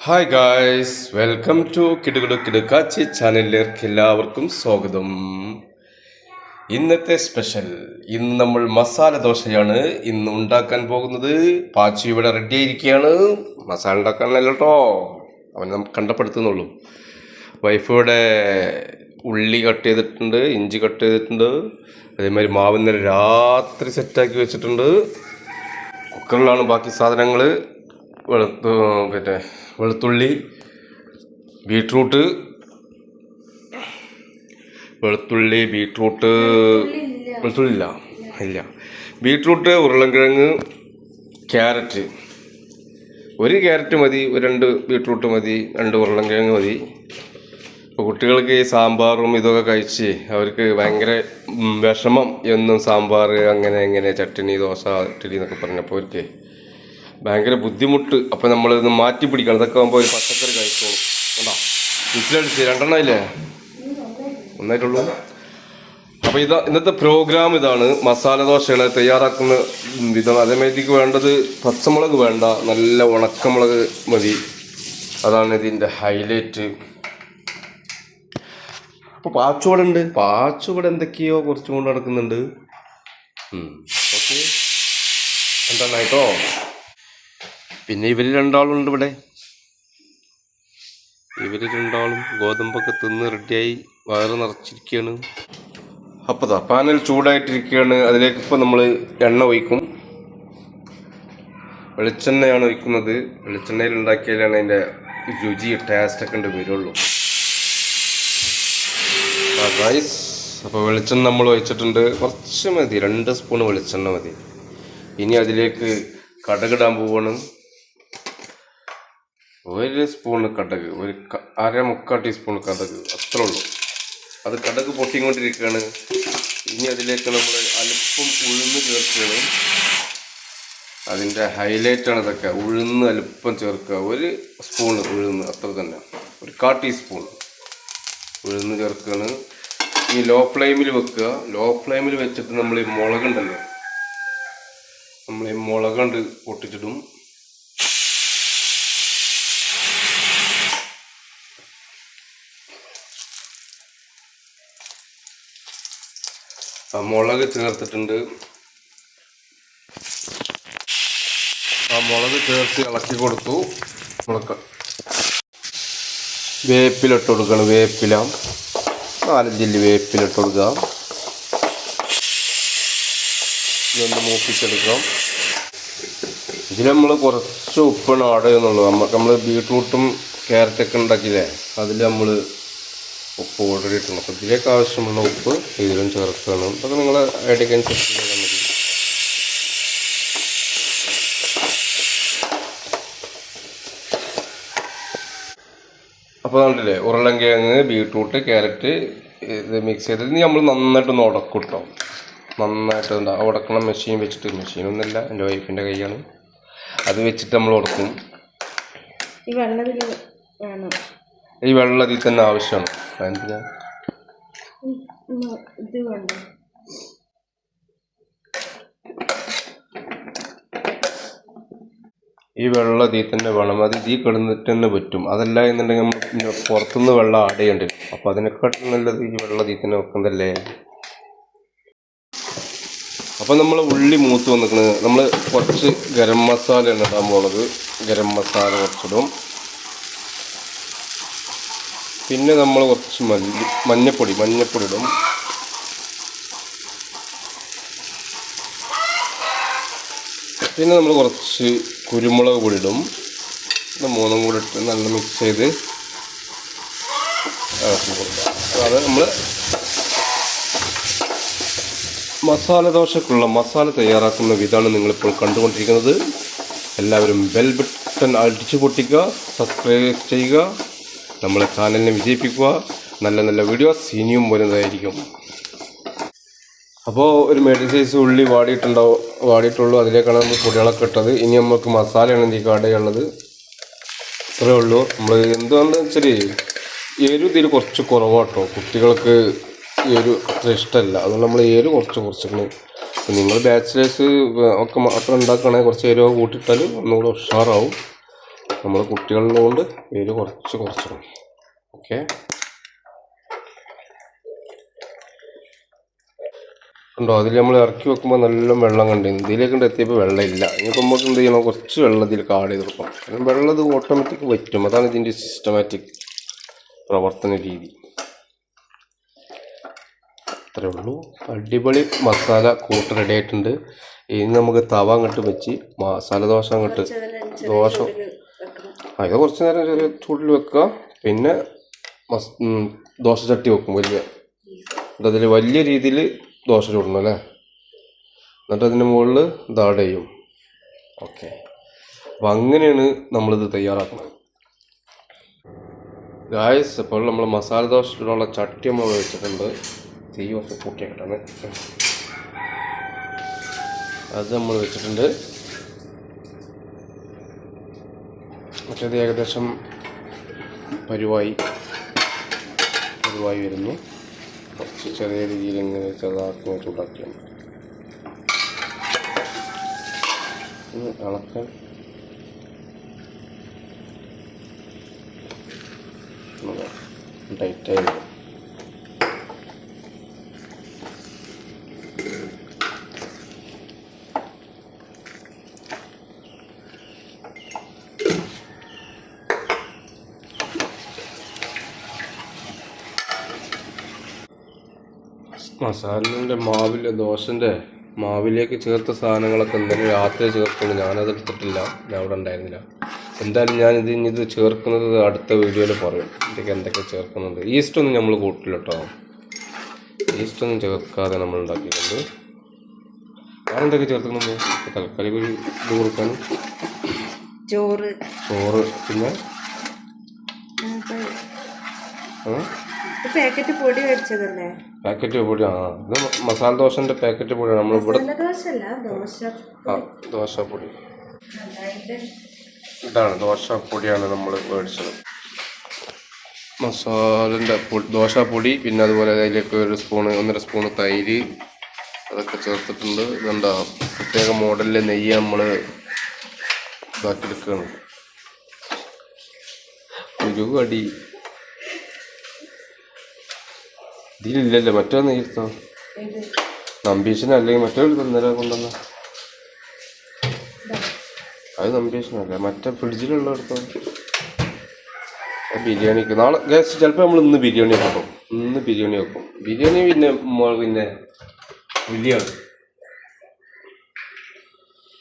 Hi guys, welcome to കിടുകിടു കിടുക്കാച്ചി ചാനലിലേക്ക് എല്ലാവർക്കും സ്വാഗതം. ഇന്നത്തെ സ്പെഷ്യൽ, ഇന്ന് നമ്മൾ മസാല ദോശയാണ് ഇന്ന് ഉണ്ടാക്കാൻ പോകുന്നത്. പാച്ചു ഇവിടെ റെഡി ആയിരിക്കുകയാണ്. മസാല ഉണ്ടാക്കാനല്ല കേട്ടോ, അവൻ നമുക്ക് കണ്ടപ്പെടുത്തുന്നുള്ളൂ. വൈഫ് ഇവിടെ ഉള്ളി കട്ട് ചെയ്തിട്ടുണ്ട്, ഇഞ്ചി കട്ട് ചെയ്തിട്ടുണ്ട്. അതേമാതിരി മാവ് ഇന്നലെ രാത്രി സെറ്റാക്കി വെച്ചിട്ടുണ്ട്. കുക്കറിലാണ് ബാക്കി സാധനങ്ങൾ. വെളുത്തുള്ളി, ബീട്രൂട്ട് ഇല്ല, ബീട്രൂട്ട്, ഉരുളൻകിഴങ്ങ്, ക്യാരറ്റ്. ഒരു ക്യാരറ്റ് മതി, രണ്ട് ബീട്രൂട്ട് മതി, രണ്ട് ഉരുളൻകിഴങ്ങ് മതി. ഇപ്പോൾ കുട്ടികൾക്ക് ഈ സാമ്പാറും ഇതൊക്കെ കഴിച്ച് അവർക്ക് ഭയങ്കര വിഷമം. എന്നും സാമ്പാർ അങ്ങനെ ചട്ടിണി, ദോശ, ഇഡ്ഡലി എന്നൊക്കെ പറഞ്ഞപ്പോൾ അവർക്ക് ഭയങ്കര ബുദ്ധിമുട്ട്. അപ്പം നമ്മളിത് മാറ്റി പിടിക്കണം. ഇതൊക്കെ ആകുമ്പോൾ ഒരു പച്ചക്കറി കഴിച്ചോളും. കണ്ടോ, വീട്ടിലടിച്ച് രണ്ടെണ്ണം ഇല്ലേ, ഒന്നായിട്ടുള്ളൂ. അപ്പോൾ ഇന്നത്തെ പ്രോഗ്രാം ഇതാണ്. മസാല ദോശയാണ് തയ്യാറാക്കുന്ന വിധം. അതേമാതിരിക്ക് വേണ്ടത് പച്ചമുളക് വേണ്ട, നല്ല ഉണക്കമുളക് മതി. അതാണ് ഇതിൻ്റെ ഹൈലൈറ്റ്. അപ്പോൾ പാച്ചുവിടെ എന്തൊക്കെയോ കുറച്ചും കൊണ്ട് നടക്കുന്നുണ്ട്. ഓക്കെ, എന്താണായിട്ടോ. പിന്നെ ഇവർ രണ്ടാളുണ്ട് ഇവിടെ. ഇവർ രണ്ടാളും ഗോതമ്പൊക്കെ തിന്ന് റെഡിയായി വയറ് നിറച്ചിരിക്കുകയാണ്. അപ്പോൾ പാനൽ ചൂടായിട്ടിരിക്കുകയാണ്. അതിലേക്ക് ഇപ്പോൾ നമ്മൾ എണ്ണ ഒഴിക്കും. വെളിച്ചെണ്ണയാണ് ഒഴിക്കുന്നത്. വെളിച്ചെണ്ണയിൽ ഉണ്ടാക്കിയാലാണ് അതിൻ്റെ രുചി, ടേസ്റ്റൊക്കെ ഉണ്ട് വരുള്ളൂ. ഗൈസ്, അപ്പോൾ വെളിച്ചെണ്ണ നമ്മൾ ഒഴിച്ചിട്ടുണ്ട്. കുറച്ച് മതി, 2 സ്പൂൺ വെളിച്ചെണ്ണ മതി. ഇനി അതിലേക്ക് കടുകിടാൻ പോവാണ്. 1 സ്പൂണ് കടുക്, ഒരു 1/4 ടീസ്പൂൺ കടുക്, അത്രേ ഉള്ളൂ. അത് കടുക് പൊട്ടിക്കൊണ്ടിരിക്കുകയാണ്. ഇനി അതിലേക്ക് നമ്മൾ അല്പം ഉഴുന്ന് ചേർക്കുകയാണ്. അതിൻ്റെ ഹൈലൈറ്റാണ് ഇതൊക്കെ. ഉഴുന്ന് അല്പം ചേർക്കുക. 1 സ്പൂൺ ഉഴുന്ന്, അത്ര തന്നെ, ഒരു 1/4 ടീസ്പൂൺ ഉഴുന്ന് ചേർക്കുകയാണ്. ഈ ലോ ഫ്ലെയിമിൽ വെക്കുക. ലോ ഫ്ലെയിമിൽ വെച്ചിട്ട് നമ്മൾ ഈ മുളകുണ്ടല്ലോ, നമ്മൾ ഈ മുളക് പൊട്ടിച്ചിടും. ആ മുളക് ചേർത്തിട്ടുണ്ട്. ആ മുളക് ചേർത്ത് ഇളക്കി കൊടുത്തു. വേപ്പിലിട്ട് കൊടുക്കണം. വേപ്പില 4 ജില്ലി വേപ്പിലിട്ട് കൊടുക്കുക. ഇതൊന്ന് മൂപ്പിച്ചെടുക്കാം. ഇതിൽ നമ്മൾ കുറച്ച് ഉപ്പാണ് ആഡ് ചെയ്യുന്നുള്ളൂ. നമ്മൾ ബീട്രൂട്ടും ക്യാരറ്റൊക്കെ ഉണ്ടാക്കിയില്ലേ, അതിൽ നമ്മൾ ഉപ്പ് ഓൾറെഡി ഇട്ടുണ്ട്. അപ്പോൾ ഇതിലേക്ക് ആവശ്യമുള്ള ഉപ്പ് ഇതിലും ചേർക്കണം. അതൊക്കെ നിങ്ങൾ ഐഡിയക്കനുസരിച്ച് ചെയ്താൽ മതി. അപ്പോൾ കണ്ടില്ലേ, ഉരുളൻകിഴങ്ങ്, ബീട്രൂട്ട്, ക്യാരറ്റ് ഇത് മിക്സ് ചെയ്ത് നമ്മൾ നന്നായിട്ടൊന്ന് ഉടക്കും കേട്ടോ. നന്നായിട്ട് ഉടക്കണം. മെഷീൻ വെച്ചിട്ട്, മെഷീനൊന്നുമില്ല, എൻ്റെ വൈഫിൻ്റെ കൈയാണ്. അത് വെച്ചിട്ട് നമ്മൾ ഉടക്കും. ഈ വെള്ളം ഇതിൽ തന്നെ ആവശ്യമാണ്. എന്തിനാ ഈ വെള്ളം ഇതിൽ തന്നെ വേണം. അത് ഇതിൽ കിടന്നിട്ട് തന്നെ പറ്റും. അതല്ല എന്നുണ്ടെങ്കിൽ നമ്മൾ പുറത്തുനിന്ന് വെള്ളം ആഡ് ചെയ്യേണ്ടി വരും. അപ്പോൾ അതിനെക്കാട്ടും നല്ലത് ഈ വെള്ളം ഇതിൽ തന്നെ വെക്കുന്നതല്ലേ. അപ്പം നമ്മൾ ഉള്ളി മൂത്ത് വന്നിരിക്കുന്നത്, നമ്മൾ കുറച്ച് ഗരം മസാലയാണ് ഇടാൻ പോകുന്നത്. ഗരം മസാല കുറച്ചിടും. പിന്നെ നമ്മൾ കുറച്ച് മഞ്ഞപ്പൊടി ഇടും. പിന്നെ നമ്മൾ കുറച്ച് കുരുമുളക് പൊടി ഇടും. ഇത് 3 കൂടി ഇട്ട് നല്ല മിക്സ് ചെയ്ത് ഇളക്കി കൊടുക്കുക. അത് നമ്മൾ മസാല ദോശക്കുള്ള മസാല തയ്യാറാക്കുന്ന വിധമാണ് നിങ്ങളിപ്പോൾ കണ്ടുകൊണ്ടിരിക്കുന്നത്. എല്ലാവരും ബെൽ ബട്ടൺ അടിച്ചു പൊട്ടിക്കുക, സബ്സ്ക്രൈബ് ചെയ്യുക, നമ്മളെ ചാനലിനെ വിജയിപ്പിക്കുക. നല്ല നല്ല വീഡിയോസ് ഇനിയും വരുന്നതായിരിക്കും. അപ്പോൾ ഒരു മീഡിയം സൈസ് ഉള്ളി വാടിയിട്ടുള്ളൂ. അതിലേക്കാണ് നമ്മൾ പൊടികളൊക്കെ ഇട്ടത്. ഇനി നമുക്ക് മസാലയാണ് ഇതിലേക്ക് ആഡ് ചെയ്യാനുള്ളത്. ഇത്രയേ ഉള്ളൂ. നമ്മൾ എന്താണെന്ന് വെച്ചാൽ എരിവ് ഇതിൽ കുറച്ച് കുറവാട്ടോ. കുട്ടികൾക്ക് എരിവ് അത്ര ഇഷ്ടമല്ല. അതുകൊണ്ട് നമ്മൾ എരിവ് കുറച്ചിങ്ങനെ. നിങ്ങൾ ബാച്ചിലേഴ്സ് ഒക്കെ മാത്രം ഉണ്ടാക്കുകയാണെങ്കിൽ കുറച്ച് എരിവ് കൂട്ടിയിട്ടാൽ ഒന്നുകൂടെ ഉഷാറാവും. നമ്മൾ കുട്ടികളുള്ളതുകൊണ്ട് എരിവ് കുറച്ചിടും. ഓക്കെ, ഉണ്ടോ? അതിൽ നമ്മൾ ഇറക്കി വെക്കുമ്പോൾ നല്ല വെള്ളം കണ്ടിരുന്നു. ഇതിലേക്ക് എത്തിയപ്പോൾ വെള്ളമില്ല. ഇനിയിപ്പോൾ നമുക്ക് എന്ത് ചെയ്യണം, കുറച്ച് വെള്ളം ഇതിൽ ആഡ് ചെയ്ത് കൊടുക്കണം. കാരണം വെള്ളം ഇത് ഓട്ടോമാറ്റിക് വറ്റും. അതാണ് ഇതിൻ്റെ സിസ്റ്റമാറ്റിക് പ്രവർത്തന രീതി. അത്രേ ഉള്ളൂ. അടിപൊളി മസാല കൂട്ട് റെഡി ആയിട്ടുണ്ട്. ഇനി നമുക്ക് തവ അങ്ങോട്ട് വെച്ച് മസാല ദോശ അങ്ങോട്ട് ഇത് കുറച്ച് നേരം ചെറിയ ചൂടിൽ വെക്കുക. പിന്നെ ദോശ ചട്ടി വെക്കും അതിൽ വലിയ രീതിയിൽ ദോശ ചൂടണം അല്ലേ. എന്നിട്ട് അതിൻ്റെ മുകളിൽ ഇത് ആഡ് ചെയ്യും. ഓക്കെ, അപ്പം അങ്ങനെയാണ് നമ്മളിത് തയ്യാറാക്കുന്നത് ഗായ്സ്. അപ്പോൾ നമ്മൾ മസാല ദോശയിലുള്ള ചട്ടി നമ്മൾ വെച്ചിട്ടുണ്ട്. തീ കുറച്ച് കൂട്ടിയായിട്ടാണ് അത് നമ്മൾ വെച്ചിട്ടുണ്ട്. മറ്റേത് ഏകദേശം പരുവായി വരുന്നു. കുറച്ച് ചെറിയ രീതിയിൽ ഇങ്ങനെ ചെറുതാക്കി ചൂടാക്കിയാണ് ഇളക്കാൻ. ടൈറ്റായി വരും. മസാലൻ്റെ ദോശൻ്റെ മാവിലേക്ക് ചേർത്ത സാധനങ്ങളൊക്കെ എന്തെങ്കിലും രാത്രി ചേർക്കുന്നു. ഞാനത് എടുത്തിട്ടില്ല, ഞാൻ അവിടെ ഉണ്ടായിരുന്നില്ല. എന്തായാലും ഞാനിത് ഇത് ചേർക്കുന്നത് അടുത്ത വീഡിയോയിൽ പറയും. ഇതൊക്കെ എന്തൊക്കെ ചേർക്കുന്നുണ്ട്. ഈസ്റ്റൊന്നും നമ്മൾ കൂട്ടില്ല കേട്ടോ. ഈസ്റ്റൊന്നും ചേർക്കാതെ നമ്മൾ ഉണ്ടാക്കിയിട്ടുണ്ട്. ഞാനെന്തൊക്കെ ചേർക്കുന്നത് തൽക്കാലം ഒരു ഇത് കൊടുക്കാനും ചോറ് പിന്നെ പാക്കറ്റ് പൊടി മേടിച്ചതല്ലേ? പാക്കറ്റ് പൊടി. ഇത് മസാല ദോശന്റെ പാക്കറ്റ് പൊടിയാണ്. നമ്മളിവിടെ ദോശപ്പൊടി. ഇതാണ് ദോശപ്പൊടിയാണ് നമ്മൾ മേടിച്ചത്. മസാലൻ്റെ ദോശപ്പൊടി. പിന്നെ അതുപോലെ അതിലേക്ക് 1.5 സ്പൂണ് തൈര് അതൊക്കെ ചേർത്തിട്ടുണ്ട്. ഇതെന്താ പ്രത്യേക മോഡലിലെ നെയ്യ് നമ്മൾ ഇതാക്കിയെടുക്കുകയാണ്. ഒരു കടി ഇതിലില്ലല്ലോ. മറ്റോ നെയ്ത്തോ നമ്പീഷന അല്ലെങ്കിൽ മറ്റൊരു തന്നേരം കൊണ്ടുവന്ന അത് നമ്പീഷനല്ല, മറ്റേ ഫ്രിഡ്ജിലുള്ള എടുത്തോ. ബിരിയാണിക്ക് നാളെ ഗ്യാസ് ചിലപ്പോൾ നമ്മൾ ഇന്ന് ബിരിയാണി വെക്കും. ബിരിയാണി പിന്നെ വലിയാണ്.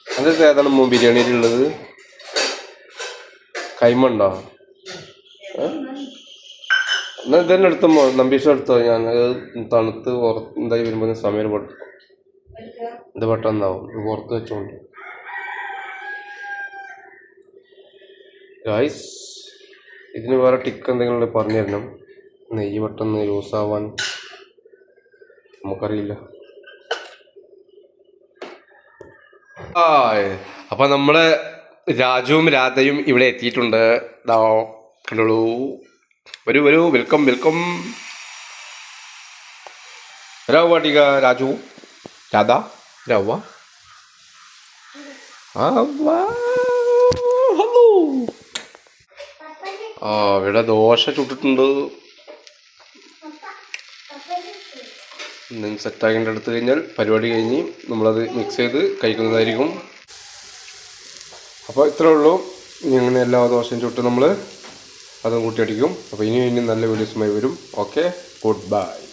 അതൊക്കെ ഏതാണ് ബിരിയാണിയിലുള്ളത്? കൈമണ്ടോ? എന്നാൽ ഇതന്നെ എടുത്തോ, നമ്പീഷ എടുത്തോ. ഞാൻ തണുത്ത് എന്തായി വരുമ്പോൾ സമയം പൊട്ടും. ഇത് പെട്ടെന്നാവും. പുറത്ത് വെച്ചോണ്ട് ഗായ്സ്. ഇതിന് വേറെ ടിക്ക് എന്തെങ്കിലും പറഞ്ഞു തരണം. നെയ്യ് പെട്ടെന്ന് യൂസ് ആവാൻ നമുക്കറിയില്ല. അപ്പം നമ്മള് രാജുവും രാധയും ഇവിടെ എത്തിയിട്ടുണ്ട്. കണ്ടോളൂ. വരൂ വെൽക്കം. രാവ ടീക രാജു രാധ രാവ. ഹലോ. ഇവിടെ ദോശ ചുട്ടിട്ടുണ്ട്. സെറ്റാക്കേണ്ട എടുത്തു കഴിഞ്ഞാൽ പരിപാടി കഴിഞ്ഞ് നമ്മളത് മിക്സ് ചെയ്ത് കഴിക്കുന്നതായിരിക്കും. അപ്പോൾ ഇത്രേ ഉള്ളൂ. ഇനി അങ്ങനെ എല്ലാ ദോശയും ചുട്ട് നമ്മൾ അതും കൂട്ടി അടിക്കും. അപ്പോൾ ഇനി നല്ല വീഡിയോസുമായി വരും. Okay, good bye.